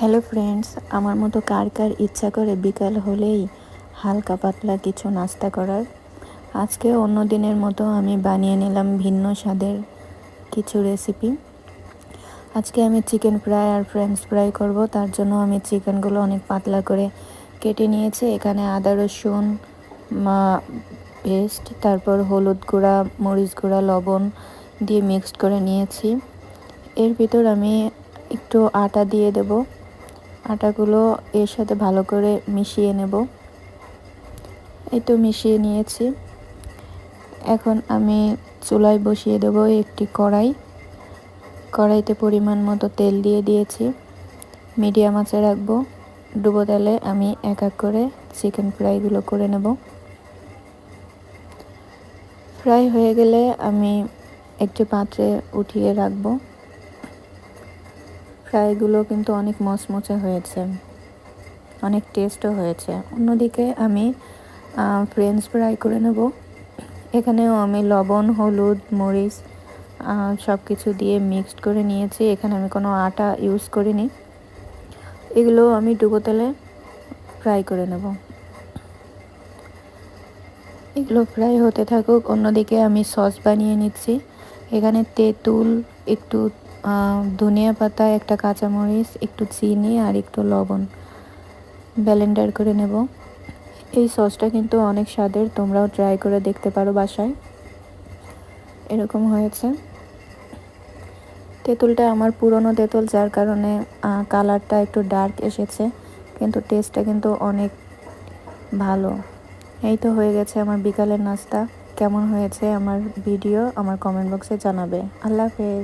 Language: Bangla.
হ্যালো ফ্রেন্ডস, আমার মতো কার কার ইচ্ছা করে বিকাল হলেই হালকা পাতলা কিছু নাস্তা করার। আজকে অন্য দিনের মতো আমি বানিয়ে নিলাম ভিন্ন স্বাদের কিছু রেসিপি। আজকে আমি চিকেন ফ্রাই আর ফ্রেঞ্চ ফ্রাই করব। তার জন্য আমি চিকেনগুলো অনেক পাতলা করে কেটে নিয়েছি। এখানে আদা রসুন পেস্ট, তারপর হলুদ গুঁড়া, মরিচ গুঁড়া, লবণ দিয়ে মিক্সড করে নিয়েছি। এর ভিতর আমি একটু আটা দিয়ে দেব। আটাগুলো এর সাথে ভালো করে মিশিয়ে নেব। এই তো মিশিয়ে নিয়েছি। এখন আমি চুলায় বসিয়ে দেব একটি কড়াইতে পরিমাণ মতো তেল দিয়ে দিয়েছি। মিডিয়াম আঁচে রাখবো। ডুবো তেলে আমি এক এক করে চিকেন ফ্রাইগুলো করে নেব। ফ্রাই হয়ে গেলে আমি একটি পাত্রে উঠিয়ে রাখবো। ফ্রাইগুলো কিন্তু অনেক মচমচে হয়েছে, অনেক টেস্টও হয়েছে। অন্যদিকে আমি ফ্রেঞ্চ ফ্রাই করে নেব। এখানেও আমি লবণ, হলুদ, মরিচ সব কিছু দিয়ে মিক্সড করে নিয়েছি। এখানে আমি কোনো আটা ইউজ করিনি। এগুলো আমি ডুবো তেলে ফ্রাই করে নেব। এগুলো ফ্রাই হতে থাকুক। অন্যদিকে আমি সস বানিয়ে নিচ্ছি। এখানে তেঁতুল, একটু ধনিয়া পাতা, একটা কাঁচামরিচ, একটু চিনি আর একটু লবণ ব্লেন্ডার করে নেব। এই সসটা কিন্তু অনেক স্বাদের, তোমরাও ট্রাই করে দেখতে পারো বাসায়। এরকম হয়েছে। তেঁতুলটা আমার পুরনো তেঁতুল, যার কারণে কালারটা একটু ডার্ক এসেছে, কিন্তু টেস্টটা কিন্তু অনেক ভালো। এই তো হয়ে গেছে আমার বিকালের নাস্তা। কেমন হয়েছে আমার ভিডিও আমার কমেন্ট বক্সে জানাবে। আল্লাহ হাফেজ।